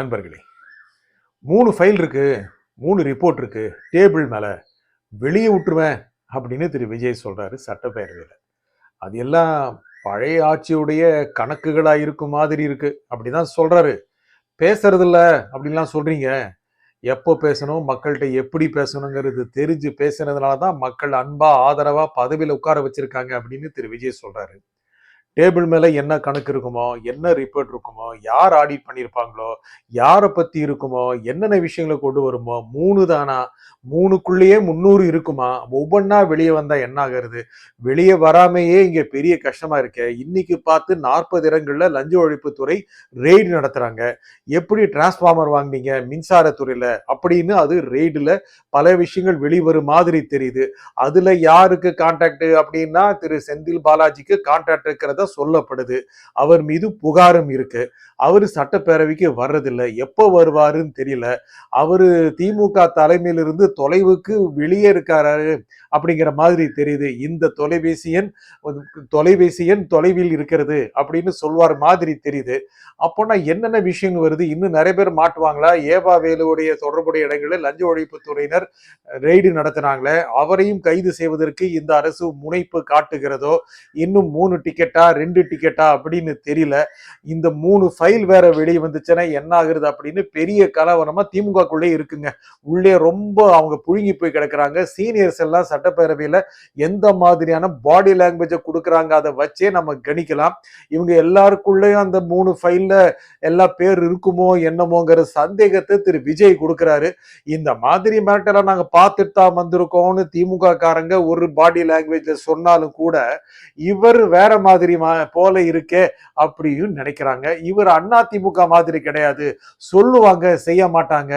நண்பர்களே, 3 ஃபைல் இருக்கு, 3 ரிப்போர்ட் இருக்கு டேபிள் மேல, வெளியே விட்டுருவேன் அப்படின்னு திரு விஜய் சொல்றாரு சட்டப்பேரவையில. அது எல்லாம் பழைய ஆட்சியுடைய கணக்குகளா இருக்கும் மாதிரி இருக்கு அப்படிதான் சொல்றாரு. பேசுறது இல்ல அப்படின்லாம் சொல்றீங்க. எப்போ பேசணும், மக்கள்கிட்ட எப்படி பேசணுங்கிறது தெரிஞ்சு பேசுனதுனாலதான் மக்கள் அன்பா ஆதரவா பதவியில உட்கார வச்சிருக்காங்க அப்படின்னு திரு விஜய் சொல்றாரு. டேபிள் மேல என்ன கணக்கு இருக்குமோ, என்ன ரிப்போர்ட் இருக்குமோ, யார் ஆடிட் பண்ணியிருப்பாங்களோ, யாரை பத்தி இருக்குமோ, என்னென்ன விஷயங்களை கொண்டு வருமோ, 3 தானா, 3க்குள்ளேயே 300 இருக்குமா, ஒவ்வொன்றா வெளியே வந்தா என்ன ஆகிறது, வெளியே வராமையே இங்க பெரிய கஷ்டமா இருக்கு. இன்னைக்கு பார்த்து 40 இடங்கள்ல லஞ்ச ஒழிப்புத்துறை ரெய்டு நடத்துறாங்க. எப்படி டிரான்ஸ்பார்மர் வாங்கினீங்க மின்சாரத்துறையில அப்படின்னு அது ரெய்டுல பல விஷயங்கள் வெளிவரும் மாதிரி தெரியுது. அதுல யாருக்கு கான்டாக்ட் அப்படின்னா திரு செந்தில் பாலாஜிக்கு கான்டாக்ட் இருக்கிறத சொல்லப்படுது. அவர் மீது புகாரும் இருக்கு. அவரு சட்டப்பேரவைக்கு வர்றதில்லை. எப்போ வருவாருன்னு தெரியல. அவரு திமுக தலைமையிலிருந்து தொலைவுக்கு வெளியே இருக்காரு அப்படிங்கிற மாதிரி தெரியுது. இந்த தொலைபேசி எண் தொலைவில் இருக்கிறது அப்படின்னு சொல்வார் மாதிரி தெரியுது. அப்போனா என்னென்ன விஷயங்கள் வருது, இன்னும் நிறைய பேர் மாட்டுவாங்களா? ஏவா வேலுடைய தொடர்புடைய இடங்களில் லஞ்ச ஒழிப்பு துறையினர் ரெய்டு நடத்தினாங்களே, அவரையும் கைது செய்வதற்கு இந்த அரசு முனைப்பு காட்டுகிறதோ, இன்னும் 3 டிக்கெட்டா 2 டிக்கெட்டா அப்படின்னு தெரியல. இந்த 3 ஃபைல் வேற வெளியே வந்துச்சுன்னா என்ன ஆகுறது அப்படின்னு பெரிய கலவரமா திமுகக்குள்ளே இருக்குங்க. உள்ளே ரொம்ப அவங்க புழுங்கி போய் கிடக்குறாங்க. சீனியர்ஸ் எல்லாம் சட்டப்பேரவையில எந்த மாதிரியான பாடி லாங்குவேஜை கொடுக்குறாங்க அதை வச்சே நம்ம கணிக்கலாம். இவங்க எல்லாருக்குள்ளேயும் அந்த 3 ஃபைல்ல எல்லா பேர் இருக்குமோ என்னமோங்கிற சந்தேகத்தை திரு விஜய் கொடுக்கிறாரு. இந்த மாதிரி மிரட்டலை நாங்க பார்த்துட்டு தான் வந்திருக்கோம்னு திமுக காரங்க ஒரு பாடி லாங்குவேஜ்ல சொன்னாலும் கூட இவர் வேற மாதிரி போல இருக்கே அப்படின்னு நினைக்கிறாங்க. இவர் அண்ணா திமுக மாதிரி கிடையாது, சொல்லுவாங்க செய்ய மாட்டாங்க,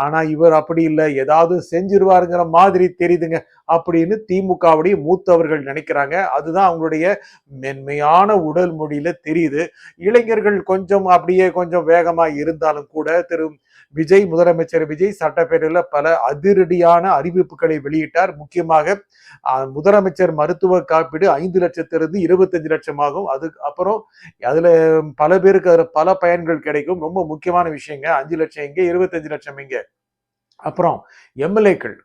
ஆனா இவர் அப்படி இல்லை, ஏதாவது செஞ்சிருவாருங்கிற மாதிரி தெரியுதுங்க அப்படின்னு திமுகவுடைய மூத்தவர்கள் நினைக்கிறாங்க. அதுதான் அவங்களுடைய மென்மையான உடல் மொழியில தெரியுது. இளைஞர்கள் கொஞ்சம் அப்படியே கொஞ்சம் வேகமா இருந்தாலும் கூட திரு விஜய், முதலமைச்சர் விஜய் சட்டப்பேரவையில் பல அதிரடியான அறிவிப்புகளை வெளியிட்டார். முக்கியமாக முதலமைச்சர் மருத்துவ காப்பீடு 5 லட்சத்திலிருந்து 25 லட்சம் ஆகும். அதுக்கு அப்புறம் அதுல பல பேருக்கு அதுல பல பயன்கள் கிடைக்கும். ரொம்ப முக்கியமான விஷயங்க. 5 லட்சம் எங்க, 25 லட்சம் எங்க. அப்புறம் எம்எல்ஏக்கள்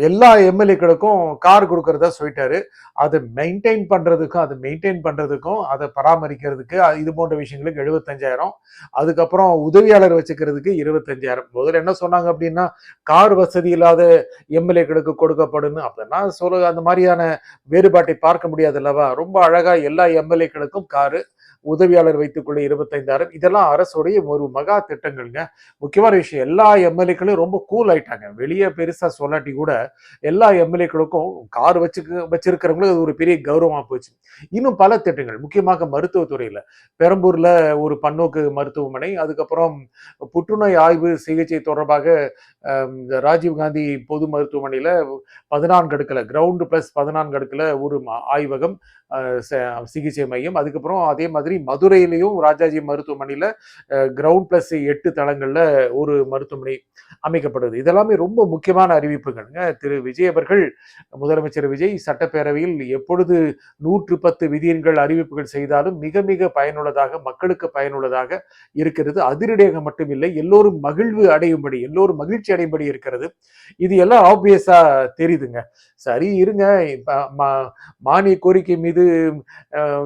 எல்லா எம்எல்ஏக்களுக்கும் கார் கொடுக்கறதா சொல்லிட்டாரு. அதை மெயின்டைன் பண்றதுக்கும் அதை பராமரிக்கிறதுக்கு இது போன்ற விஷயங்களுக்கு 75,000. அதுக்கப்புறம் உதவியாளர் வச்சுக்கிறதுக்கு 25,000. முதல்ல என்ன சொன்னாங்க அப்படின்னா கார் வசதி இல்லாத எம்எல்ஏக்களுக்கு கொடுக்கப்படும் அப்படின்னா அந்த மாதிரியான வேறுபாட்டை பார்க்க முடியாது அல்லவா. ரொம்ப அழகா எல்லா எம்எல்ஏக்களுக்கும் காரு, உதவியாளர் வைத்துக்கொள்ள 25,000. இதெல்லாம் அரசுடைய ஒரு மகா திட்டங்கள்ங்க. முக்கியமான விஷயம், எல்லா எம்எல்ஏக்களும் ரொம்ப கூல் ஆயிட்டாங்க. வெளியே பெருசா சொல்லாட்டி கூட எல்லா எம்எல்ஏக்களுக்கும் கார் வச்சிருக்கிறவங்களுக்கு அது ஒரு பெரிய கௌரவமா போச்சு. இன்னும் பல திட்டங்கள், முக்கியமாக மருத்துவத்துறையில பெரம்பூர்ல ஒரு பன்னோக்கு மருத்துவமனை, அதுக்கப்புறம் புற்றுநோய் ஆய்வு சிகிச்சை தொடர்பாக ராஜீவ்காந்தி பொது மருத்துவமனையில 14 அடுக்குல கிரவுண்ட் பிளஸ் 14 அடுக்குல ஒரு ஆய்வகம், சிகிச்சை மையம். அதுக்கப்புறம் அதே மாதிரி மதுரையிலையும் ராஜாஜி மருத்துவமனையில கிரவுண்ட் பிளஸ் 8 தளங்கள்ல ஒரு மருத்துவமனை அமைக்கப்படுது. இதெல்லாமே ரொம்ப முக்கியமான அறிவிப்புகள்ங்க. திரு விஜய் அவர்கள், முதலமைச்சர் விஜய் சட்டப்பேரவையில் எப்பொழுது 110 விதியன்கள் அறிவிப்புகள் செய்தாலும் மிக மிக பயனுள்ளதாக, மக்களுக்கு பயனுள்ளதாக இருக்கிறது. அதிரடியாக மட்டுமில்லை, எல்லோரும் மகிழ்வு அடையும்படி, எல்லோரும் மகிழ்ச்சி அடையும்படி இருக்கிறது. இது எல்லாம் ஆப்வியஸா தெரியுதுங்க. சரி இருங்க, மானிய கோரிக்கை மீது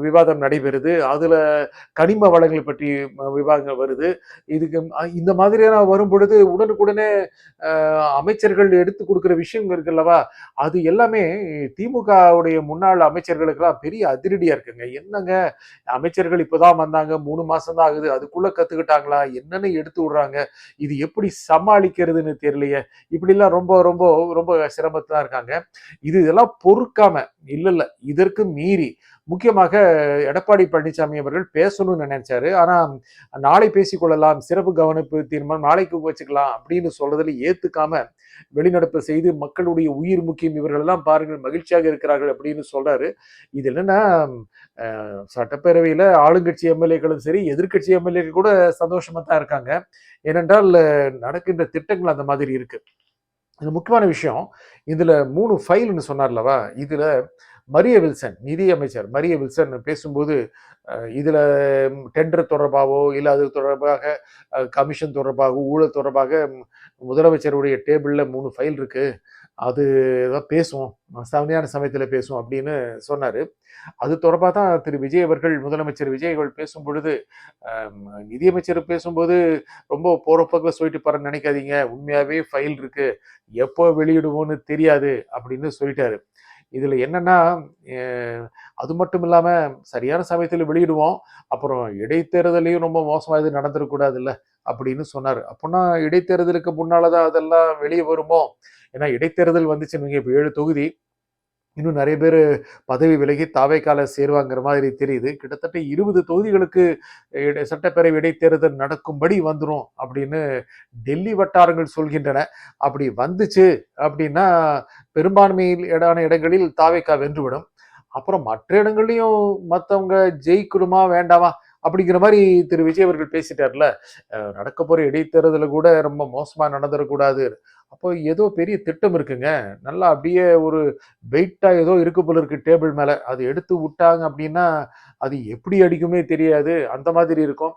விவாதம் நடைபெறுது. அதுல கனிம வளங்கள் பற்றி விவாதங்கள் வருது. இதுக்கு இந்த மாதிரியான வரும் பொழுது உடனுக்குடனே அமைச்சர்கள் எடுத்து கொடுக்கிற விஷயங்கள் இருக்குல்லவா, அது எல்லாமே திமுகவுடைய முன்னாள் அமைச்சர்களுக்கெல்லாம் பெரிய அதிரடியா இருக்குங்க. என்னங்க அமைச்சர்கள் இப்பதான் வந்தாங்க, 3 மாசம் தான் ஆகுது, அதுக்குள்ள கத்துக்கிட்டாங்களா, என்னன்னு எடுத்து விடுறாங்க, இது எப்படி சமாளிக்கிறதுன்னு தெரியலையே, இப்படி எல்லாம் ரொம்ப ரொம்ப ரொம்ப சிரமத்தான் இருக்காங்க. இதெல்லாம் பொறுக்காம இல்ல இதற்கு மீறி முக்கியமாக எடப்பாடி பழனிசாமி அவர்கள் பேசணும்னு நினைச்சாரு. ஆனா நாளை பேசிக்கொள்ளலாம், சிறப்பு கவனிப்பு தீர்மானம் நாளைக்கு வச்சுக்கலாம் அப்படின்னு சொல்றதுல ஏத்துக்காம வெளிநடப்பு செய்து மக்களுடைய உயிர் முக்கியம், இவர்கள் எல்லாம் பாருங்கள் மகிழ்ச்சியாக இருக்கிறார்கள் அப்படின்னு சொல்றாரு. இது என்னன்னா சட்டப்பேரவையில ஆளுங்கட்சி எம்எல்ஏக்களும் சரி, எதிர்கட்சி எம்எல்ஏக்கள் கூட சந்தோஷமா தான் இருக்காங்க. ஏனென்றால் நடக்கின்ற திட்டங்கள் அந்த மாதிரி இருக்கு. இது முக்கியமான விஷயம். இதுல 3 ஃபைல்ன்னு சொன்னார்லவா, இதுல மரிய வில்சன், நிதி அமைச்சர் மரிய வில்சன் பேசும்போது, இதுல டெண்டர் தொடர்பாவோ, இல்ல அது தொடர்பாக கமிஷன் தொடர்பாக, ஊழல் தொடர்பாக முதலமைச்சருடைய டேபிள்ல 3 ஃபைல் இருக்கு. அது தான் பேசும். சரியான சமயத்துல பேசும் அப்படின்னு சொன்னாரு. அது தொடர்பா தான் திரு விஜய் அவர்கள் முதலமைச்சர் விஜய் அவர்கள் பேசும்பொழுது, நிதியமைச்சர் பேசும்போது ரொம்ப போற போக்குல சொல்லிட்டு போறேன்னு நினைக்காதீங்க. உண்மையாவே ஃபைல் இருக்கு. எப்போ வெளியிடுவோம்னு தெரியாது அப்படின்னு சொல்லிட்டாரு. இதுல என்னன்னா, அ அது மட்டும் இல்லாம சரியான சமயத்துல வெளியிடுவோம். அப்புறம் இடைத்தேர்தலையும் ரொம்ப மோசமா எதுவும் நடந்துறக்கூடாதுல்ல அப்படின்னு சொன்னாரு. அப்பன்னா இடைத்தேர்தலுக்கு முன்னால தான் அதெல்லாம் வெளிய வருமோ? ஏன்னா இடைத்தேர்தல் வந்துச்சுன்னு வைங்க, இப்ப 7 தொகுதி. இன்னும் நெறைய பேரு பதவி விலகி தாவேக்கால சேருவாங்கிற மாதிரி தெரியுது. கிட்டத்தட்ட 20 தொகுதிகளுக்கு சட்டப்பேரவை இடைத்தேர்தல் நடக்கும்படி வந்துரும் அப்படின்னு டெல்லி வட்டாரங்கள் சொல்கின்றன. அப்படி வந்துச்சு அப்படின்னா, பெரும்பான்மையிலான இடங்களில் தாவேக்கா வென்றுவிடும். அப்புறம் மற்ற இடங்கள்லயும் மத்தவங்க ஜெயிக்கணுமா? வேண்டாமா? அப்படிங்கிற மாரி திரு விஜய் அவர்கள் பேசிட்டார்ல. நடக்கப் போற இடைத்தேர்தல்ல கூட ரொம்ப மோசமா நடந்துறக்கூடாது. அப்போ ஏதோ பெரிய திட்டம் இருக்குங்க. நல்லா அப்படியே ஒரு வெயிட்டா ஏதோ இருக்கு போல இருக்கு டேபிள் மேல. அது எடுத்து விட்டாங்க அப்படின்னா, அது எப்படி அடிக்குமே தெரியாது. அந்த மாதிரி இருக்கும்.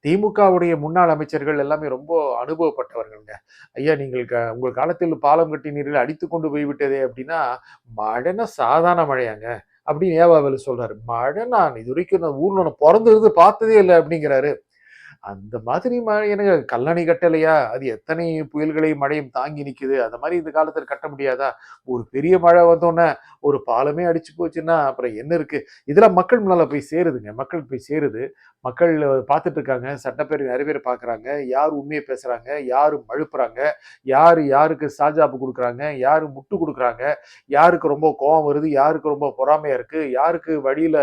திமுகவுடைய முன்னாள் அமைச்சர்கள் எல்லாமே ரொம்ப அனுபவப்பட்டவர்கள்ங்க. ஐயா நீங்கள் உங்கள் காலத்தில் பாலம் கட்டினீர்கள், அடித்துக் கொண்டு போய் விட்டதே அப்படின்னா, மழைன்னா சாதாரண மழையாங்க. அப்படின்னு ஏவாவேலு சொல்றாரு. மழை நான் இதுவரைக்கும் நான் ஊர்ல நான் பொறந்திருந்து பார்த்ததே இல்ல அப்படிங்கிறாரு. அந்த மாதிரி மழை எனக்கு கல்லணை கட்டலையா? அது எத்தனை புயல்களையும், மழையும் தாங்கி நிக்குது. அந்த மாரி இந்த காலத்துல கட்ட முடியாதா? ஒரு பெரிய மழை வந்தோனே, ஒரு பாலமே அடிச்சு போச்சுன்னா, அப்புறம் என்ன இருக்கு? இதெல்லாம் மக்கள் முன்னால போய் சேருதுங்க. மக்களுக்கு போய் சேருது. மக்கள் பார்த்துட்டு இருக்காங்க. சட்டப்பேரவை நெறைய பேர் பார்க்குறாங்க. யார் உண்மைய பேசுறாங்க? யாரு மழுப்புறாங்க? யாரு யாருக்கு சாஜாப்பு குடுக்குறாங்க? யாரு முட்டு குடுக்குறாங்க? யாருக்கு ரொம்ப கோவம் வருது? யாருக்கு ரொம்ப பொறாமையா இருக்கு? யாருக்கு வழியில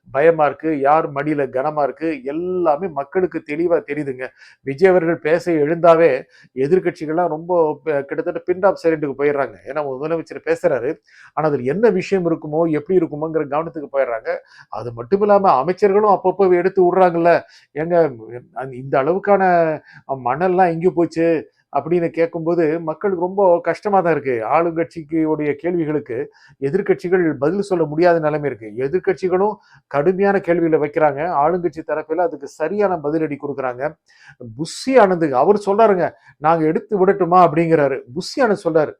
பயமா இருக்கு? யார் மடியில கனமா இருக்கு? எல்லாமே மக்களுக்கு தெளிவா தெரியுதுங்க. விஜய் அவர்கள் பேச எழுந்தாவே எதிர்க்கட்சிகள்லாம் ரொம்ப கிட்டத்தட்ட பின் ஆஃப் சைலண்ட்டுக்கு போயிடுறாங்க. ஏன்னா முதலமைச்சர் பேசுறாரு. ஆனா அதில் என்ன விஷயம் இருக்குமோ, எப்படி இருக்குமோங்கிற கவனத்துக்கு போயிடுறாங்க. அது மட்டும் இல்லாம அமைச்சர்களும் அப்பப்போ எடுத்து விடுறாங்கல்ல. ஏங்க இந்த அளவுக்கான மணல்லாம் எங்க போச்சு? அப்படின்னு கேட்கும்போது மக்களுக்கு ரொம்ப கஷ்டமா தான் இருக்கு. ஆளுங்கட்சிக்கு உடைய கேள்விகளுக்கு எதிர்க்கட்சிகள் பதில் சொல்ல முடியாத நிலைமை இருக்கு. எதிர்க்கட்சிகளும் கடுமையான கேள்விகளை வைக்கிறாங்க. ஆளுங்கட்சி தரப்பில அதுக்கு சரியான பதிலடி குடுக்குறாங்க. புஷி ஆனந்த் அவர் சொல்றாருங்க, நாங்க எடுத்து விடட்டுமா அப்படிங்கிறாரு. புஷி ஆனந்த் சொல்றாரு.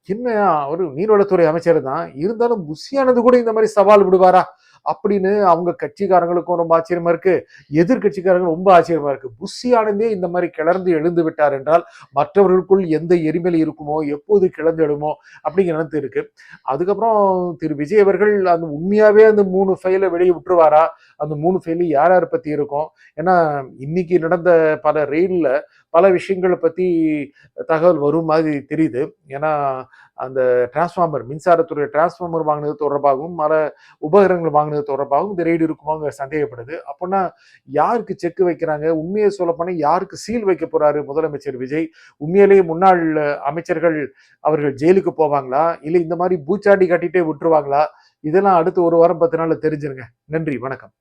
என்ன அவரு நீர்வளத்துறை அமைச்சர் தான். இருந்தாலும் புஷி ஆனந்த் கூட இந்த மாதிரி சவால் விடுவாரா? அப்படின்னு அவங்க கட்சிக்காரங்களுக்கும் ரொம்ப ஆச்சரியமா இருக்கு. எதிர்க்கட்சிக்காரங்க ரொம்ப ஆச்சரியமா இருக்கு. புஷி ஆனந்தே இந்த மாதிரி கிளர்ந்து எழுந்து விட்டார் என்றால், மற்றவர்களுக்குள் எந்த எரிமலை இருக்குமோ, எப்போது கிளர்ந்து எழுமோ அப்படிங்கிற எண்ணத்து இருக்கு. அதுக்கப்புறம் திரு விஜய் அவர்கள் அந்த உண்மையாவே அந்த 3 ஃபைல வெளிய விட்டுருவாரா? அந்த 3 ஃபைல் யார் யார பத்தி இருக்கும்? ஏன்னா, இன்னைக்கு நடந்த பல ரெய்ட்ல பல விஷயங்கள பத்தி தகவல் வரும் மாதிரி தெரியுது. ஏன்னா, அந்த டிரான்ஸ்ஃபார்மர் மின்சாரத்துறை டிரான்ஸ்ஃபார்மர் வாங்குனது தொடர்பாகவும், பல உபகரணங்கள் வாங்குனது தொடர்பாகவும் இந்த ரெய்டு இருக்குமோங்க சந்தேகப்படுது. அப்பன்னா யாருக்கு செக் வைக்கிறாங்க? உண்மைய சொல்லப்போனா யாருக்கு சீல் வைக்க போறாரு முதலமைச்சர் விஜய்? உண்மையிலேயே முன்னாள் அமைச்சர்கள் அவர்கள் ஜெயிலுக்கு போவாங்களா? இல்ல இந்த மாரி பூச்சாண்டி காட்டிட்டே விட்டுருவாங்களா? இதெல்லாம் அடுத்து 1 வாரம் 10 நாள்ல தெரிஞ்சிருங்க. நன்றி, வணக்கம்.